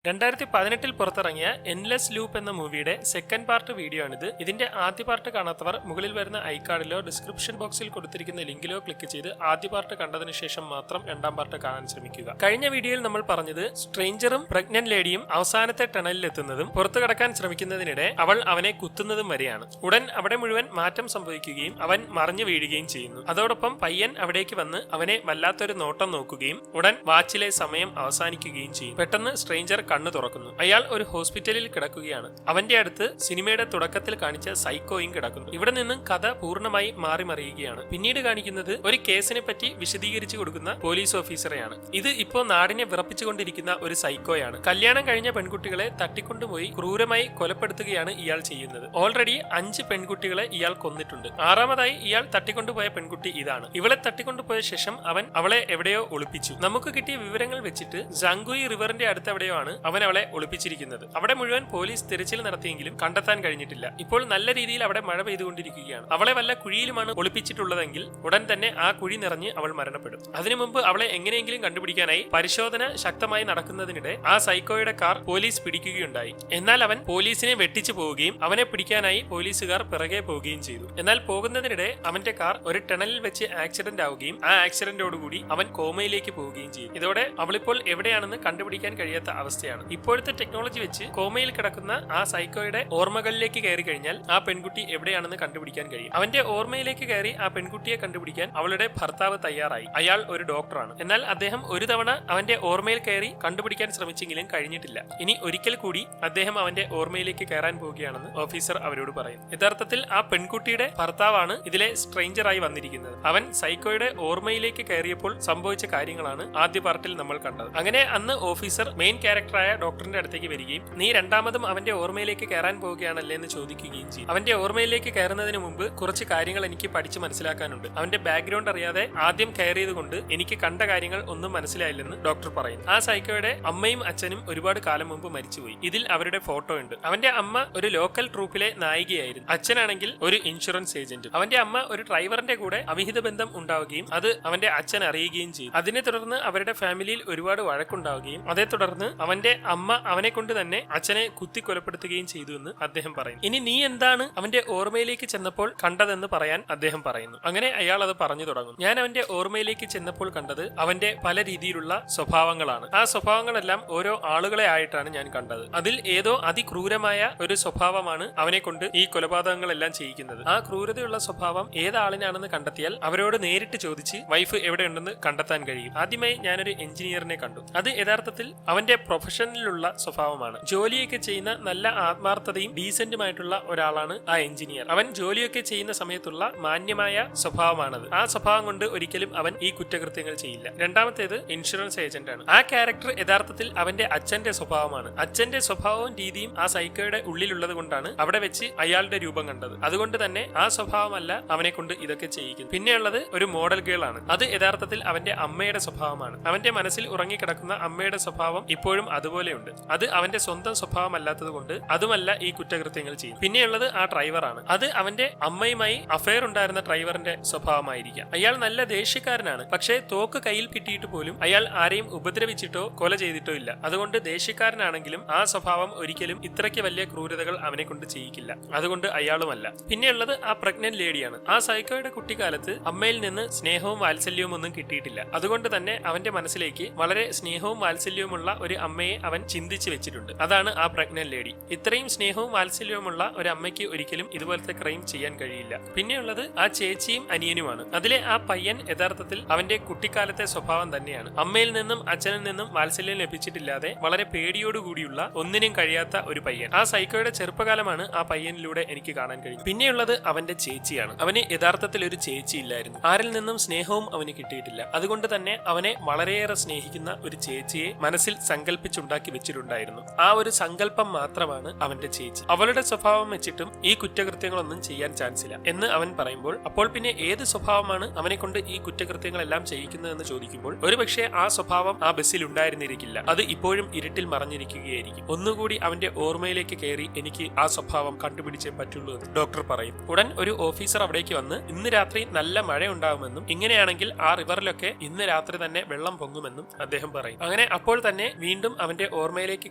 2018 പുറത്തിറങ്ങിയ endless loop എന്ന മൂവിയുടെ സെക്കൻഡ് പാർട്ട് വീഡിയോ ആണിത്. ഇതിന്റെ ആദ്യ പാർട്ട് കാണാത്തവർ മുകളിൽ വരുന്ന ഐക്കാർഡിലോ ഡിസ്ക്രിപ്ഷൻ ബോക്സിൽ കൊടുത്തിരിക്കുന്ന ലിങ്കിലോ ക്ലിക്ക് ചെയ്ത് ആദ്യ പാർട്ട് കണ്ടതിന് ശേഷം മാത്രം രണ്ടാം പാർട്ട് കാണാൻ ശ്രമിക്കുക. കഴിഞ്ഞ വീഡിയോയിൽ നമ്മൾ പറഞ്ഞത് സ്ട്രേഞ്ചറും പ്രഗ്നന്റ് ലേഡിയും അവസാനത്തെ ടണലിൽ എത്തുന്നതും പുറത്തു കടക്കാൻ ശ്രമിക്കുന്നതിനിടെ അവൾ അവനെ കുത്തുന്നതും വരെയാണ്. ഉടൻ അവിടെ മുഴുവൻ മാറ്റം സംഭവിക്കുകയും അവൻ മറിഞ്ഞു വീഴുകയും ചെയ്യുന്നു. അതോടൊപ്പം പയ്യൻ അവിടേക്ക് വന്ന് അവനെ വല്ലാത്തൊരു നോട്ടം നോക്കുകയും ഉടൻ വാച്ചിലെ സമയം അവസാനിക്കുകയും ചെയ്യും. പെട്ടെന്ന് സ്ട്രേഞ്ചർ കണ്ണു തുറക്കുന്നു. അയാൾ ഒരു ഹോസ്പിറ്റലിൽ കിടക്കുകയാണ്. അവന്റെ അടുത്ത് സിനിമയുടെ തുടക്കത്തിൽ കാണിച്ച സൈക്കോയും കിടക്കുന്നു. ഇവിടെ നിന്നും കഥ പൂർണ്ണമായി മാറി മറിയുകയാണ്. പിന്നീട് കാണിക്കുന്നത് ഒരു കേസിനെ പറ്റി വിശദീകരിച്ചു കൊടുക്കുന്ന പോലീസ് ഓഫീസറെയാണ്. ഇത് ഇപ്പോൾ നാടിനെ വിറപ്പിച്ചുകൊണ്ടിരിക്കുന്ന ഒരു സൈക്കോയാണ്. കല്യാണം കഴിഞ്ഞ പെൺകുട്ടികളെ തട്ടിക്കൊണ്ടുപോയി ക്രൂരമായി കൊലപ്പെടുത്തുകയാണ് ഇയാൾ ചെയ്യുന്നത്. ഓൾറെഡി 5 പെൺകുട്ടികളെ ഇയാൾ കൊന്നിട്ടുണ്ട്. 6ാമതായി ഇയാൾ തട്ടിക്കൊണ്ടുപോയ പെൺകുട്ടി ഇതാണ്. ഇവളെ തട്ടിക്കൊണ്ടുപോയ ശേഷം അവൻ അവളെ എവിടെയോ ഒളിപ്പിച്ചു. നമുക്ക് കിട്ടിയ വിവരങ്ങൾ വെച്ചിട്ട് ജാങ്കുയി റിവറിന്റെ അടുത്തെവിടെയോ ആണ് അവൻ അവളെ ഒളിപ്പിച്ചിരിക്കുന്നത്. അവിടെ മുഴുവൻ പോലീസ് തിരച്ചിൽ നടത്തിയെങ്കിലും കണ്ടെത്താൻ കഴിഞ്ഞിട്ടില്ല. ഇപ്പോൾ നല്ല രീതിയിൽ അവിടെ മഴ പെയ്തുകൊണ്ടിരിക്കുകയാണ്. അവളെ വല്ല കുഴിയിലുമാണ് ഒളിപ്പിച്ചിട്ടുള്ളതെങ്കിൽ ഉടൻ തന്നെ ആ കുഴി നിറഞ്ഞ് അവൾ മരണപ്പെടും. അതിനു മുമ്പ് അവളെ എങ്ങനെയെങ്കിലും കണ്ടുപിടിക്കാനായി പരിശോധന ശക്തമായി നടക്കുന്നതിനിടെ ആ സൈക്കോയുടെ കാർ പോലീസ് പിടിക്കുകയുണ്ടായി. എന്നാൽ അവൻ പോലീസിനെ വെട്ടിച്ചു പോവുകയും അവനെ പിടിക്കാനായി പോലീസുകാർ പിറകെ പോവുകയും ചെയ്തു. എന്നാൽ പോകുന്നതിനിടെ അവന്റെ കാർ ഒരു ടണലിൽ വെച്ച് ആക്സിഡന്റ് ആവുകയും ആ ആക്സിഡന്റോടുകൂടി അവൻ കോമയിലേക്ക് പോവുകയും ചെയ്തു. ഇതോടെ അവളിപ്പോൾ എവിടെയാണെന്ന് കണ്ടുപിടിക്കാൻ കഴിയാത്ത അവസ്ഥയാണ്. ഇപ്പോഴത്തെ ടെക്നോളജി വെച്ച് കോമയിൽ കിടക്കുന്ന ആ സൈക്കോയുടെ ഓർമ്മകളിലേക്ക് കയറി കഴിഞ്ഞാൽ ആ പെൺകുട്ടി എവിടെയാണെന്ന് കണ്ടുപിടിക്കാൻ കഴിയും. അവന്റെ ഓർമ്മയിലേക്ക് കയറി ആ പെൺകുട്ടിയെ കണ്ടുപിടിക്കാൻ അവളുടെ ഭർത്താവ് തയ്യാറായി. അയാൾ ഒരു ഡോക്ടറാണ്. എന്നാൽ അദ്ദേഹം ഒരു തവണ അവന്റെ ഓർമ്മയിൽ കയറി കണ്ടുപിടിക്കാൻ ശ്രമിച്ചെങ്കിലും കഴിഞ്ഞിട്ടില്ല. ഇനി ഒരിക്കൽ കൂടി അദ്ദേഹം അവന്റെ ഓർമ്മയിലേക്ക് കയറാൻ പോവുകയാണെന്ന് ഓഫീസർ അവരോട് പറയും. യഥാർത്ഥത്തിൽ ആ പെൺകുട്ടിയുടെ ഭർത്താവാണ് ഇതിലെ സ്ട്രേഞ്ചറായി വന്നിരിക്കുന്നത്. അവൻ സൈക്കോയുടെ ഓർമ്മയിലേക്ക് കയറിയപ്പോൾ സംഭവിച്ച കാര്യങ്ങളാണ് ആദ്യ പാർട്ടിൽ നമ്മൾ കണ്ടത്. അങ്ങനെ അന്ന് ഓഫീസർ മെയിൻ ക്യാരക്ടറായ ഡോക്ടറിന്റെ അടുത്തേക്ക് വരികയും നീ രണ്ടാമതും അവന്റെ ഓർമ്മയിലേക്ക് കയറാൻ പോവുകയാണല്ലേ എന്ന് ചോദിക്കുകയും ചെയ്യും. അവന്റെ ഓർമ്മയിലേക്ക് കയറുന്നതിന് മുമ്പ് കുറച്ച് കാര്യങ്ങൾ എനിക്ക് പഠിച്ചു മനസ്സിലാക്കാനുണ്ട്. അവന്റെ ബാക്ക്ഗ്രൗണ്ട് അറിയാതെ ആദ്യം കയറിയത് കൊണ്ട് എനിക്ക് കണ്ട കാര്യങ്ങൾ ഒന്നും മനസ്സിലായില്ലെന്ന് ഡോക്ടർ പറയുന്നു. ആ സൈക്കോയുടെ അമ്മയും അച്ഛനും ഒരുപാട് കാലം മുമ്പ് മരിച്ചുപോയി. ഇതിൽ അവരുടെ ഫോട്ടോ ഉണ്ട്. അവന്റെ അമ്മ ഒരു ലോക്കൽ ട്രൂപ്പിലെ നായികയായിരുന്നു. അച്ഛനാണെങ്കിൽ ഒരു ഇൻഷുറൻസ് ഏജന്റും. അവന്റെ അമ്മ ഒരു ഡ്രൈവറിന്റെ കൂടെ അവിഹിത ബന്ധം ഉണ്ടാവുകയും അത് അവന്റെ അച്ഛൻ അറിയുകയും ചെയ്തു. അതിനെ തുടർന്ന് അവരുടെ ഫാമിലിയിൽ ഒരുപാട് വഴക്കുണ്ടാവുകയും അതേ തുടർന്ന് അവന്റെ അമ്മ അവനെ കൊണ്ട് തന്നെ അച്ഛനെ കുത്തി കൊലപ്പെടുത്തുകയും ചെയ്തു എന്ന് അദ്ദേഹം പറയുന്നു. ഇനി നീ എന്താണ് അവന്റെ ഓർമ്മയിലേക്ക് ചെന്നപ്പോൾ കണ്ടതെന്ന് പറയാൻ അദ്ദേഹം പറയുന്നു. അങ്ങനെ അയാൾ അത് പറഞ്ഞു തുടങ്ങും. ഞാൻ അവന്റെ ഓർമ്മയിലേക്ക് ചെന്നപ്പോൾ കണ്ടത് അവന്റെ പല രീതിയിലുള്ള സ്വഭാവങ്ങളാണ്. ആ സ്വഭാവങ്ങളെല്ലാം ഓരോ ആളുകളെ ആയിട്ടാണ് ഞാൻ കണ്ടത്. അതിൽ ഏതോ അതിക്രൂരമായ ഒരു സ്വഭാവമാണ് അവനെ കൊണ്ട് ഈ കൊലപാതകങ്ങളെല്ലാം ചെയ്യിക്കുന്നത്. ആ ക്രൂരതയുള്ള സ്വഭാവം ഏതാളിനാണെന്ന് കണ്ടെത്തിയാൽ അവരോട് നേരിട്ട് ചോദിച്ച് വൈഫ് എവിടെയുണ്ടെന്ന് കണ്ടെത്താൻ കഴിയും. ആദ്യമായി ഞാനൊരു എഞ്ചിനീയറിനെ കണ്ടു. അത് യഥാർത്ഥത്തിൽ അവന്റെ പ്രൊഫഷനിലുള്ള സ്വഭാവമാണ്. ജോലിയൊക്കെ ചെയ്യുന്ന നല്ല ആത്മാർത്ഥതയും ഡീസന്റുമായിട്ടുള്ള ഒരാളാണ് ആ എഞ്ചിനീയർ. അവൻ ജോലിയൊക്കെ ചെയ്യുന്ന സമയത്തുള്ള മാന്യമായ സ്വഭാവമാണത്. ആ സ്വഭാവം കൊണ്ട് ഒരിക്കലും അവൻ ഈ കുറ്റകൃത്യങ്ങൾ ചെയ്യില്ല. രണ്ടാമത്തേത് ഇൻഷുറൻസ് ഏജന്റ് ആണ്. ആ ക്യാരക്ടർ യഥാർത്ഥത്തിൽ അവന്റെ അച്ഛന്റെ സ്വഭാവമാണ്. അച്ഛന്റെ സ്വഭാവവും രീതിയും ആ സൈക്കോയുടെ ഉള്ളിലുള്ളത് കൊണ്ടാണ് അവിടെ വെച്ച് അയാളുടെ രൂപം കണ്ടത്. അതുകൊണ്ട് തന്നെ ആ സ്വഭാവമല്ല അവനെ കൊണ്ട് ഇതൊക്കെ ചെയ്യിക്കുന്നത്. പിന്നെയുള്ളത് ഒരു മോഡൽ ഗേൾ ആണ്. അത് യഥാർത്ഥത്തിൽ അവന്റെ അമ്മയുടെ സ്വഭാവമാണ്. അവന്റെ മനസ്സിൽ ഉറങ്ങിക്കിടക്കുന്ന അമ്മയുടെ സ്വഭാവം ഇപ്പോഴും അതുപോലെയുണ്ട്. അത് അവന്റെ സ്വന്തം സ്വഭാവമല്ലാത്തത് കൊണ്ട് അതുമല്ല ഈ കുറ്റകൃത്യങ്ങൾ ചെയ്യും. പിന്നെയുള്ളത് ആ ഡ്രൈവറാണ്. അത് അവന്റെ അമ്മയുമായി അഫയർ ഉണ്ടായിരുന്ന ഡ്രൈവറിന്റെ സ്വഭാവമായിരിക്കാം. അയാൾ നല്ല ദേഷ്യക്കാരനാണ്. പക്ഷേ തോക്ക് കയ്യിൽ കിട്ടിയിട്ട് പോലും അയാൾ ആരെയും ഉപദ്രവിച്ചിട്ടോ കൊല ചെയ്തിട്ടോ ഇല്ല. അതുകൊണ്ട് ദേഷ്യക്കാരനാണെങ്കിലും ആ സ്വഭാവം ഒരിക്കലും ഇത്രയ്ക്ക് വലിയ ക്രൂരതകൾ അവനെ കൊണ്ട് ചെയ്യിക്കില്ല. അതുകൊണ്ട് അയാളുമല്ല. പിന്നെയുള്ളത് ആ പ്രഗ്നന്റ് ലേഡിയാണ്. ആ സൈക്കോയുടെ കുട്ടിക്കാലത്ത് അമ്മയിൽ നിന്ന് സ്നേഹവും വാത്സല്യവും ഒന്നും കിട്ടിയിട്ടില്ല. അതുകൊണ്ട് തന്നെ അവന്റെ മനസ്സിലേക്ക് വളരെ സ്നേഹവും വാത്സല്യവുമുള്ള ഒരു അമ്മയെ അവൻ ചിന്തിച്ചു വെച്ചിട്ടുണ്ട്. അതാണ് ആ പ്രഗ്നന്റ് ലേഡി. ഇത്രയും സ്നേഹവും വാത്സല്യവുമുള്ള ഒരു അമ്മയ്ക്ക് ഒരിക്കലും ഇതുപോലത്തെ ക്രൈം ചെയ്യാൻ കഴിയില്ല. പിന്നെയുള്ളത് ആ ചേച്ചിയും അനിയനുമാണ്. അതിലെ ആ പയ്യൻ യഥാർത്ഥത്തിൽ അവന്റെ കുട്ടിക്കാലത്തെ സ്വഭാവം തന്നെയാണ്. അമ്മയിൽ നിന്നും അച്ഛനിൽ നിന്നും വാത്സല്യം ലഭിച്ചിട്ടില്ലാതെ വളരെ പേടിയോടുകൂടിയുള്ള ഒന്നിനും കഴിയാത്ത ഒരു പയ്യൻ. ആ സൈക്കോയുടെ ചെറുപ്പകാലമാണ് ആ പയ്യനിലൂടെ എനിക്ക് കാണാൻ കഴിയും. പിന്നെയുള്ളത് അവന്റെ ചേച്ചിയാണ്. അവന് യഥാർത്ഥത്തിൽ ഒരു ചേച്ചി ഇല്ലായിരുന്നു. ആരിൽ നിന്നും സ്നേഹവും അവന് കിട്ടിയിട്ടില്ല. അതുകൊണ്ട് തന്നെ അവനെ വളരെയേറെ സ്നേഹിക്കുന്ന ഒരു ചേച്ചിയെ മനസ്സിൽ സങ്കല്പിച്ചുണ്ടാക്കി വെച്ചിട്ടുണ്ടായിരുന്നു. ആ ഒരു സങ്കല്പം മാത്രമാണ് അവന്റെ ചേച്ചി. അവളുടെ സ്വഭാവം വെച്ചിട്ടും ഈ കുറ്റകൃത്യങ്ങളൊന്നും ചെയ്യാൻ ചാൻസ് ഇല്ല എന്ന് അവൻ പറയുമ്പോൾ അപ്പോൾ പിന്നെ ഏത് സ്വഭാവമാണ് അവനെ കൊണ്ട് ഈ കുറ്റകൃത്യങ്ങളെല്ലാം ചെയ്യിക്കുന്നതെന്ന് ചോദിക്കുമ്പോൾ ഒരുപക്ഷെ ആ സ്വഭാവം ആ ബസ്സിൽ ഉണ്ടായിരുന്നിരിക്കില്ല. അത് ഇപ്പോഴും ഇരുട്ടിൽ മറഞ്ഞിരിക്കുകയായിരിക്കും. ഒന്നുകൂടി അവന്റെ ഓർമ്മയിലേക്ക് കയറി എനിക്ക് ആ സ്വഭാവം കണ്ടുപിടിച്ചേ പറ്റുള്ളൂ എന്ന് ഡോക്ടർ പറയും. ഉടൻ ഒരു ഓഫീസർ അവിടേക്ക് വന്ന് ഇന്ന് രാത്രി നല്ല മഴ ഉണ്ടാകുമെന്നും ഇങ്ങനെയാണെങ്കിൽ ആ റിവറിലൊക്കെ ഇന്ന് രാത്രി തന്നെ വെള്ളം പൊങ്ങുമെന്നും അദ്ദേഹം പറയും. അങ്ങനെ അപ്പോൾ തന്നെ വീണ്ടും അവൻ അവന്റെ ഓർമ്മയിലേക്ക്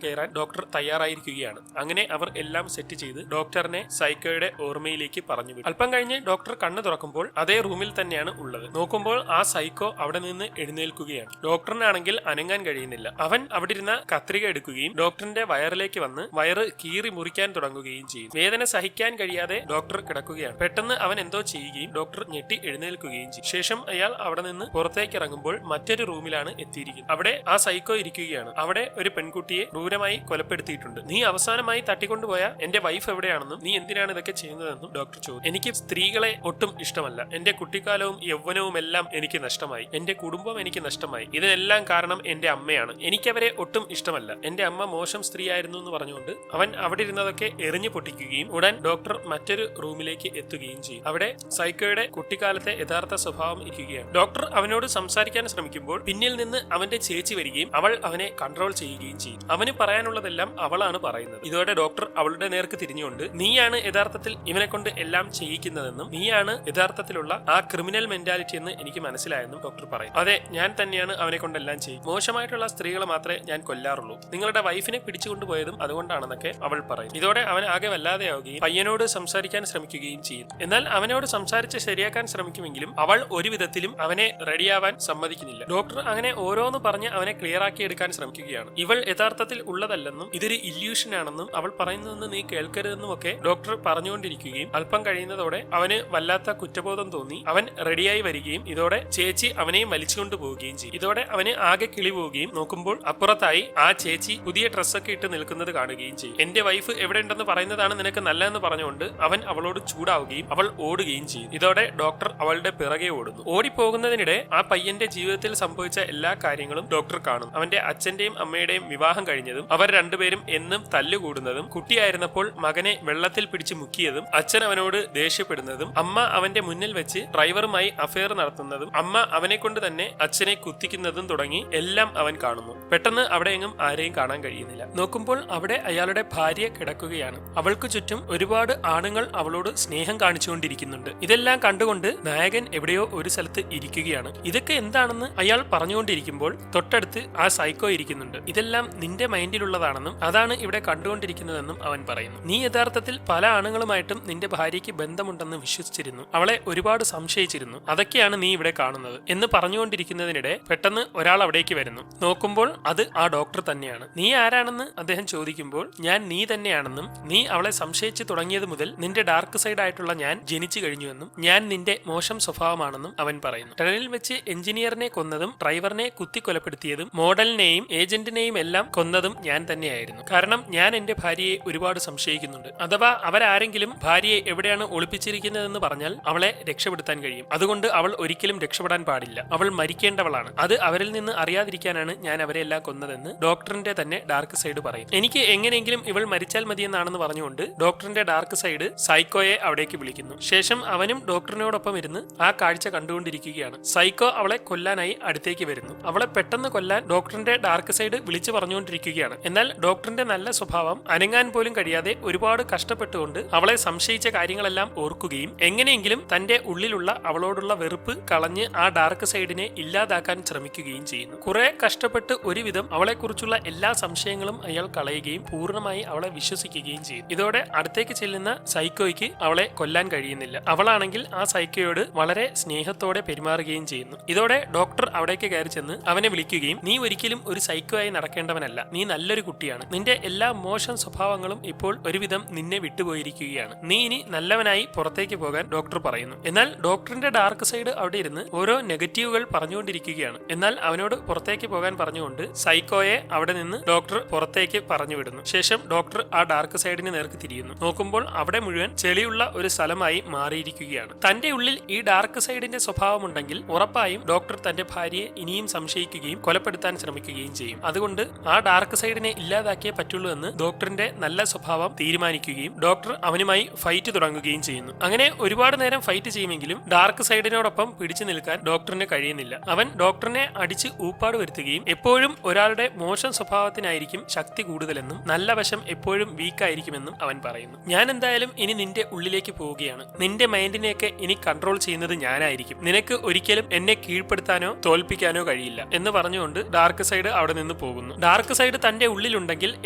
കയറാൻ ഡോക്ടർ തയ്യാറായിരിക്കുകയാണ്. അങ്ങനെ അവർ എല്ലാം സെറ്റ് ചെയ്ത് ഡോക്ടറിനെ സൈക്കോയുടെ ഓർമ്മയിലേക്ക് പറഞ്ഞു വിട്ടു. അല്പം കഴിഞ്ഞ് ഡോക്ടർ കണ്ണു തുറക്കുമ്പോൾ അതേ റൂമിൽ തന്നെയാണ് ഉള്ളത്. നോക്കുമ്പോൾ ആ സൈക്കോ അവിടെ നിന്ന് എഴുന്നേൽക്കുകയാണ്. ഡോക്ടറിനാണെങ്കിൽ അനങ്ങാൻ കഴിയുന്നില്ല. അവൻ അവിടെ ഇരുന്ന കത്രിക എടുക്കുകയും ഡോക്ടറിന്റെ വയറിലേക്ക് വന്ന് വയറ് കീറി മുറിക്കാൻ തുടങ്ങുകയും ചെയ്യും. വേദന സഹിക്കാൻ കഴിയാതെ ഡോക്ടർ കിടക്കുകയാണ്. പെട്ടെന്ന് അവൻ എന്തോ ചെയ്യുകയും ഡോക്ടർ ഞെട്ടി എഴുന്നേൽക്കുകയും ചെയ്യും. ശേഷം അയാൾ അവിടെ നിന്ന് പുറത്തേക്ക് ഇറങ്ങുമ്പോൾ മറ്റൊരു റൂമിലാണ് എത്തിയിരിക്കുന്നത്. അവിടെ ആ സൈക്കോ ഇരിക്കുകയാണ്. അവിടെ ഒരു പെൺകുട്ടിയെ ക്രൂരമായി കൊലപ്പെടുത്തിയിട്ടുണ്ട്. നീ അവസാനമായി തട്ടിക്കൊണ്ടുപോയ എന്റെ വൈഫ് എവിടെയാണെന്നും നീ എന്തിനാണ് ഇതൊക്കെ ചെയ്യുന്നതെന്നും ഡോക്ടർ ചോദിച്ചു. എനിക്ക് സ്ത്രീകളെ ഒട്ടും ഇഷ്ടമല്ല. എന്റെ കുട്ടിക്കാലവും യൗവനവും എല്ലാം എനിക്ക് നഷ്ടമായി. എന്റെ കുടുംബം എനിക്ക് നഷ്ടമായി. ഇതിനെല്ലാം കാരണം എന്റെ അമ്മയാണ്. എനിക്കവരെ ഒട്ടും ഇഷ്ടമല്ല. എന്റെ അമ്മ മോശം സ്ത്രീയായിരുന്നു എന്ന് പറഞ്ഞുകൊണ്ട് അവൻ അവിടെ ഇരുന്നതൊക്കെ എറിഞ്ഞു പൊട്ടിക്കുകയും ഉടൻ ഡോക്ടർ മറ്റൊരു റൂമിലേക്ക് എത്തുകയും ചെയ്യും. അവിടെ സൈക്കോയുടെ കുട്ടിക്കാലത്തെ യഥാർത്ഥ സ്വഭാവം ഇരിക്കുകയാണ്. ഡോക്ടർ അവനോട് സംസാരിക്കാൻ ശ്രമിക്കുമ്പോൾ പിന്നിൽ നിന്ന് അവന്റെ ചേച്ചി വരികയും അവൾ അവനെ കൺട്രോൾ ചെയ്യുകയും ചെയ്യും. അവന് പറയാനുള്ളതെല്ലാം അവളാണ് പറയുന്നത്. ഇതോടെ ഡോക്ടർ അവളുടെ നേർക്ക് തിരിഞ്ഞുകൊണ്ട് നീയാണ് യഥാർത്ഥത്തിൽ ഇവനെ കൊണ്ട് എല്ലാം ചെയ്യിക്കുന്നതെന്നും നീയാണ് യഥാർത്ഥത്തിലുള്ള ആ ക്രിമിനൽ മെന്റാലിറ്റി എന്ന് എനിക്ക് മനസ്സിലായെന്നും ഡോക്ടർ പറയും. അതെ, ഞാൻ തന്നെയാണ് അവനെ കൊണ്ടെല്ലാം ചെയ്യും. മോശമായിട്ടുള്ള സ്ത്രീകളെ മാത്രമേ ഞാൻ കൊല്ലാറുള്ളൂ. നിങ്ങളുടെ വൈഫിനെ പിടിച്ചുകൊണ്ടുപോയതും അതുകൊണ്ടാണെന്നൊക്കെ അവൾ പറയും. ഇതോടെ അവൻ ആകെ വല്ലാതെയാവുകയും പയ്യനോട് സംസാരിക്കാൻ ശ്രമിക്കുകയും ചെയ്യും. എന്നാൽ അവനോട് സംസാരിച്ച് ശരിയാക്കാൻ ശ്രമിക്കുമെങ്കിലും അവൾ ഒരു വിധത്തിലും അവനെ റെഡിയാവാൻ സമ്മതിക്കുന്നില്ല. ഡോക്ടർ അങ്ങനെ ഓരോന്ന് പറഞ്ഞ് അവനെ ക്ലിയർ ആക്കി എടുക്കാൻ ശ്രമിക്കുകയാണ്. ഇവൾ യഥാർത്ഥത്തിൽ ഉള്ളതല്ലെന്നും ഇതൊരു ഇല്യൂഷൻ ആണെന്നും അവൾ പറയുന്നതെന്ന് നീ കേൾക്കരുതെന്നും ഒക്കെ ഡോക്ടർ പറഞ്ഞുകൊണ്ടിരിക്കുകയും അല്പം കഴിയുന്നതോടെ അവന് വല്ലാത്ത കുറ്റബോധം തോന്നി അവൻ റെഡിയായി വരികയും ഇതോടെ ചേച്ചി അവനെയും വലിച്ചുകൊണ്ടു പോവുകയും ചെയ്യും. ഇതോടെ അവന് ആകെ കിളി പോവുകയും നോക്കുമ്പോൾ അപ്പുറത്തായി ആ ചേച്ചി പുതിയ ഡ്രസ്സൊക്കെ ഇട്ട് നിൽക്കുന്നത് കാണുകയും ചെയ്യും. എന്റെ വൈഫ് എവിടെ ഉണ്ടെന്ന് പറയുന്നതാണ് നിനക്ക് നല്ലതെന്ന് പറഞ്ഞുകൊണ്ട് അവൻ അവളോട് ചൂടാവുകയും അവൾ ഓടുകയും ചെയ്യും. ഇതോടെ ഡോക്ടർ അവളുടെ പിറകെ ഓടുന്നു. ഓടിപ്പോകുന്നതിനിടെ ആ പയ്യന്റെ ജീവിതത്തിൽ സംഭവിച്ച എല്ലാ കാര്യങ്ങളും ഡോക്ടർ കാണും. അവന്റെ അച്ഛന്റെയും അമ്മയുടെയും വിവാഹം കഴിഞ്ഞതും അവർ രണ്ടുപേരും എന്നും തല്ലുകൂടുന്നതും കുട്ടിയായിരുന്നപ്പോൾ മകനെ വെള്ളത്തിൽ പിടിച്ച് മുക്കിയതും അച്ഛൻ അവനോട് ദേഷ്യപ്പെടുന്നതും അമ്മ അവന്റെ മുന്നിൽ വെച്ച് ഡ്രൈവറുമായി അഫെയർ നടത്തുന്നതും അമ്മ അവനെ കൊണ്ട് തന്നെ അച്ഛനെ കുത്തിക്കുന്നതും തുടങ്ങി എല്ലാം അവൻ കാണുന്നു. പെട്ടെന്ന് അവിടെ എങ്ങും ആരെയും കാണാൻ കഴിയുന്നില്ല. നോക്കുമ്പോൾ അവിടെ അയാളുടെ ഭാര്യ കിടക്കുകയാണ്. അവൾക്ക് ചുറ്റും ഒരുപാട് ആണുങ്ങൾ അവളോട് സ്നേഹം കാണിച്ചുകൊണ്ടിരിക്കുന്നുണ്ട്. ഇതെല്ലാം കണ്ടുകൊണ്ട് നായകൻ എവിടെയോ ഒരു സ്ഥലത്ത് ഇരിക്കുകയാണ്. ഇതൊക്കെ എന്താണെന്ന് അയാൾ പറഞ്ഞുകൊണ്ടിരിക്കുമ്പോൾ തൊട്ടടുത്ത് ആ സൈക്കോ ഇരിക്കുന്നുണ്ട്. ഇതെല്ലാം നിന്റെ മൈൻഡിലുള്ളതാണെന്നും അതാണ് ഇവിടെ കണ്ടുകൊണ്ടിരിക്കുന്നതെന്നും അവൻ പറയുന്നു. നീ യഥാർത്ഥത്തിൽ പല ആണുങ്ങളുമായിട്ടും നിന്റെ ഭാര്യയ്ക്ക് ബന്ധമുണ്ടെന്ന് വിശ്വസിച്ചിരുന്നു. അവളെ ഒരുപാട് സംശയിച്ചിരുന്നു. അതൊക്കെയാണ് നീ ഇവിടെ കാണുന്നത് എന്ന് പറഞ്ഞുകൊണ്ടിരിക്കുന്നതിനിടെ പെട്ടെന്ന് ഒരാൾ അവിടേക്ക് വരുന്നു. നോക്കുമ്പോൾ അത് ആ ഡോക്ടർ തന്നെയാണ്. നീ ആരാണെന്ന് അദ്ദേഹം ചോദിക്കുമ്പോൾ ഞാൻ നീ തന്നെയാണെന്നും നീ അവളെ സംശയിച്ചു തുടങ്ങിയത് മുതൽ നിന്റെ ഡാർക്ക് സൈഡ് ആയിട്ടുള്ള ഞാൻ ജനിച്ചു കഴിഞ്ഞുവെന്നും ഞാൻ നിന്റെ മോശം സ്വഭാവമാണെന്നും അവൻ പറയുന്നു. ടണലിൽ വെച്ച് എഞ്ചിനീയറിനെ കൊന്നതും ഡ്രൈവറിനെ കുത്തിക്കൊലപ്പെടുത്തിയതും മോഡലിനെയും ഏജന്റിനെയും എല്ലാം കൊന്നതും ഞാൻ തന്നെയായിരുന്നു. കാരണം ഞാൻ എന്റെ ഭാര്യയെ ഒരുപാട് സംശയിക്കുന്നുണ്ട്. അഥവാ അവരാരെങ്കിലും ഭാര്യയെ എവിടെയാണ് ഒളിപ്പിച്ചിരിക്കുന്നതെന്ന് പറഞ്ഞാൽ അവളെ രക്ഷപ്പെടുത്താൻ കഴിയും. അതുകൊണ്ട് അവൾ ഒരിക്കലും രക്ഷപ്പെടാൻ പാടില്ല. അവൾ മരിക്കേണ്ടവളാണ്. അത് അവരിൽ നിന്ന് അറിയാതിരിക്കാനാണ് ഞാൻ അവരെല്ലാം കൊന്നതെന്ന് ഡോക്ടറിന്റെ തന്നെ ഡാർക്ക് സൈഡ് പറയും. എനിക്ക് എങ്ങനെയെങ്കിലും ഇവൾ മരിച്ചാൽ മതിയെന്നാണെന്ന് പറഞ്ഞുകൊണ്ട് ഡോക്ടറിന്റെ ഡാർക്ക് സൈഡ് സൈക്കോയെ അവിടേക്ക് വിളിക്കുന്നു. ശേഷം അവനും ഡോക്ടറിനോടൊപ്പം ഇരുന്ന് ആ കാഴ്ച കണ്ടുകൊണ്ടിരിക്കുകയാണ്. സൈക്കോ അവളെ കൊല്ലാനായി അടുത്തേക്ക് വരുന്നു. അവളെ പെട്ടെന്ന് കൊല്ലാൻ ഡോക്ടറിന്റെ ഡാർക്ക് സൈഡ് വിളിച്ചു പറഞ്ഞുകൊണ്ടിരിക്കുകയാണ്. എന്നാൽ ഡോക്ടറിന്റെ നല്ല സ്വഭാവം അനങ്ങാൻ പോലും കഴിയാതെ ഒരുപാട് കഷ്ടപ്പെട്ടുകൊണ്ട് അവളെ സംശയിച്ച കാര്യങ്ങളെല്ലാം ഓർക്കുകയും എങ്ങനെയെങ്കിലും തന്റെ ഉള്ളിലുള്ള അവളോടുള്ള വെറുപ്പ് കളഞ്ഞ് ആ ഡാർക്ക് സൈഡിനെ ഇല്ലാതാക്കാൻ ശ്രമിക്കുകയും ചെയ്യുന്നു. കുറെ കഷ്ടപ്പെട്ട് ഒരുവിധം അവളെക്കുറിച്ചുള്ള എല്ലാ സംശയങ്ങളും അയാൾ കളയുകയും പൂർണ്ണമായി അവളെ വിശ്വസിക്കുകയും ചെയ്യും. ഇതോടെ അടുത്തേക്ക് ചെല്ലുന്ന സൈക്കോയ്ക്ക് അവളെ കൊല്ലാൻ കഴിയുന്നില്ല. അവളാണെങ്കിൽ ആ സൈക്കോയോട് വളരെ സ്നേഹത്തോടെ പെരുമാറുകയും ചെയ്യുന്നു. ഇതോടെ ഡോക്ടർ അവിടേക്ക് കയറി ചെന്ന് അവനെ വിളിക്കുകയും നീ ഒരിക്കലും ഒരു സൈക്കോ ആയി നടക്കേണ്ടവനല്ല, നീ നല്ലൊരു കുട്ടിയാണ്, നിന്റെ എല്ലാ മോശം സ്വഭാവങ്ങളും ഇപ്പോൾ ഒരുവിധം നിന്നെ വിട്ടുപോയിരിക്കുകയാണ്, നീ ഇനി നല്ലവനായി പുറത്തേക്ക് പോകാൻ ഡോക്ടർ പറയുന്നു. എന്നാൽ ഡോക്ടറിന്റെ ഡാർക്ക് സൈഡ് അവിടെ ഇരുന്ന് ഓരോ നെഗറ്റീവുകൾ പറഞ്ഞുകൊണ്ടിരിക്കുകയാണ്. എന്നാൽ അവനോട് പുറത്തേക്ക് പോകാൻ പറഞ്ഞുകൊണ്ട് സൈക്കോയെ അവിടെ നിന്ന് ഡോക്ടർ പുറത്തേക്ക് പറഞ്ഞു വിടുന്നു. ശേഷം ഡോക്ടർ ആ ഡാർക്ക് സൈഡിന് നേർക്ക് തിരിയുന്നു. നോക്കുമ്പോൾ അവിടെ മുഴുവൻ ചെളിയുള്ള ഒരു സ്ഥലമായി മാറിയിരിക്കുകയാണ്. തന്റെ ഉള്ളിൽ ഈ ഡാർക്ക് സൈഡിന്റെ സ്വഭാവമുണ്ടെങ്കിൽ ഉറപ്പായും ഡോക്ടർ തന്റെ ഭാര്യയെ ഇനിയും സംശയിക്കുകയും കൊലപ്പെടുത്താൻ ശ്രമിക്കുകയും ചെയ്യും. അതുകൊണ്ട് ആ ഡാർക്ക് സൈഡിനെ ഇല്ലാതാക്കിയേ പറ്റുള്ളൂ എന്ന് ഡോക്ടറിന്റെ നല്ല സ്വഭാവം തീരുമാനിക്കുകയും ഡോക്ടർ അവനുമായി ഫൈറ്റ് തുടങ്ങുകയും ചെയ്യുന്നു. അങ്ങനെ ഒരുപാട് നേരം ഫൈറ്റ് ചെയ്യുമെങ്കിലും ഡാർക്ക് സൈഡിനോടൊപ്പം പിടിച്ചു നിൽക്കാൻ ഡോക്ടറിന് കഴിയുന്നില്ല. അവൻ ഡോക്ടറിനെ അടിച്ച് ഊപ്പാട് വരുത്തുകയും എപ്പോഴും ഒരാളുടെ മോശം സ്വഭാവത്തിനായിരിക്കും ശക്തി കൂടുതലെന്നും നല്ല വശം എപ്പോഴും വീക്കായിരിക്കുമെന്നും അവൻ പറയുന്നു. ഞാൻ എന്തായാലും ഇനി നിന്റെ ഉള്ളിലേക്ക് പോവുകയാണ്. നിന്റെ മൈൻഡിനെയൊക്കെ ഇനി കൺട്രോൾ ചെയ്യുന്നത് ഞാനായിരിക്കും. നിനക്ക് ഒരിക്കലും എന്നെ കീഴ്പ്പെടുത്താനോ തോൽപ്പിക്കാനോ കഴിയില്ല എന്ന് പറഞ്ഞുകൊണ്ട് ഡാർക്ക് സൈഡ് അവിടെ നിന്ന് പോകുന്നു. മനസ്സിലാക്കുന്നു. ഡാർക്ക് സൈഡ് തന്റെ ഉള്ളിലുണ്ടെങ്കിൽ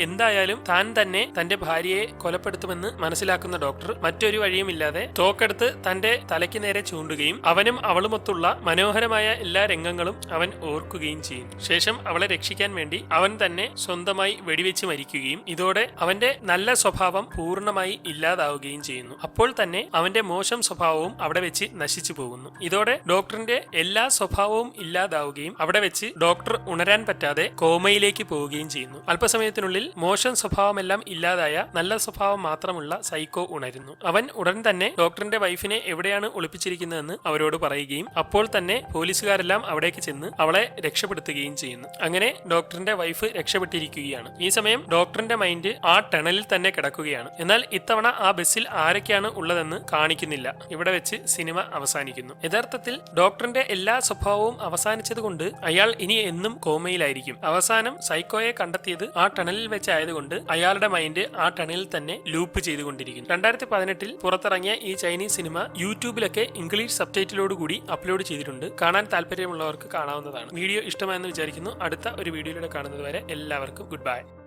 എന്തായാലും താൻ തന്നെ തന്റെ ഭാര്യയെ കൊലപ്പെടുത്തുമെന്ന് മനസ്സിലാക്കുന്ന ഡോക്ടർ മറ്റൊരു വഴിയുമില്ലാതെ തോക്കെടുത്ത് തന്റെ തലയ്ക്ക് നേരെ ചൂണ്ടുകയും അവനും അവളുമൊത്തുള്ള മനോഹരമായ എല്ലാ രംഗങ്ങളും അവൻ ഓർക്കുകയും ചെയ്യും. ശേഷം അവളെ രക്ഷിക്കാൻ വേണ്ടി അവൻ തന്നെ സ്വന്തമായി വെടിവെച്ച് മരിക്കുകയും ഇതോടെ അവന്റെ നല്ല സ്വഭാവം പൂർണ്ണമായി ഇല്ലാതാവുകയും ചെയ്യുന്നു. അപ്പോൾ തന്നെ അവന്റെ മോശം സ്വഭാവവും അവിടെ വെച്ച് നശിച്ചു പോകുന്നു. ഇതോടെ ഡോക്ടറിന്റെ എല്ലാ സ്വഭാവവും ഇല്ലാതാവുകയും അവിടെ വെച്ച് ഡോക്ടർ ഉണരാൻ പറ്റാതെ കോമയിലേക്ക് പോവുകയും ചെയ്യുന്നു. അല്പസമയത്തിനുള്ളിൽ മോശം സ്വഭാവമെല്ലാം ഇല്ലാതായ നല്ല സ്വഭാവം മാത്രമുള്ള സൈക്കോ ഉണരുന്നു. അവൻ ഉടൻ തന്നെ ഡോക്ടറിന്റെ വൈഫിനെ എവിടെയാണ് ഒളിപ്പിച്ചിരിക്കുന്നതെന്ന് അവരോട് പറയുകയും അപ്പോൾ തന്നെ പോലീസുകാരെല്ലാം അവിടേക്ക് ചെന്ന് അവളെ രക്ഷപ്പെടുത്തുകയും ചെയ്യുന്നു. അങ്ങനെ ഡോക്ടറിന്റെ വൈഫ് രക്ഷപ്പെട്ടിരിക്കുകയാണ്. ഈ സമയം ഡോക്ടറിന്റെ മൈൻഡ് ആ ടണലിൽ തന്നെ കിടക്കുകയാണ്. എന്നാൽ ഇത്തവണ ആ ബസ്സിൽ ആരൊക്കെയാണ് ഉള്ളതെന്ന് കാണിക്കുന്നില്ല. ഇവിടെ വെച്ച് സിനിമ അവസാനിക്കുന്നു. യഥാർത്ഥത്തിൽ ഡോക്ടറിന്റെ എല്ലാ സ്വഭാവവും അവസാനിച്ചതുകൊണ്ട് അയാൾ ഇനി എന്നും കോമയിലായിരിക്കും. അവസാനം സൈക്കോയെ കണ്ടെത്തിയത് ആ ടണലിൽ വെച്ചായതുകൊണ്ട് അയാളുടെ മൈൻഡ് ആ ടണലിൽ തന്നെ ലൂപ്പ് ചെയ്തുകൊണ്ടിരിക്കുന്നു. 2018 പുറത്തിറങ്ങിയ ഈ ചൈനീസ് സിനിമ യൂട്യൂബിലൊക്കെ ഇംഗ്ലീഷ് സബ്ടൈറ്റിലോടുകൂടി അപ്ലോഡ് ചെയ്തിട്ടുണ്ട്. കാണാൻ താല്പര്യമുള്ളവർക്ക് കാണാവുന്നതാണ്. വീഡിയോ ഇഷ്ടമായെന്ന് വിചാരിക്കുന്നു. അടുത്ത ഒരു വീഡിയോയിലൂടെ കാണുന്നത് വരെ എല്ലാവർക്കും ഗുഡ് ബൈ.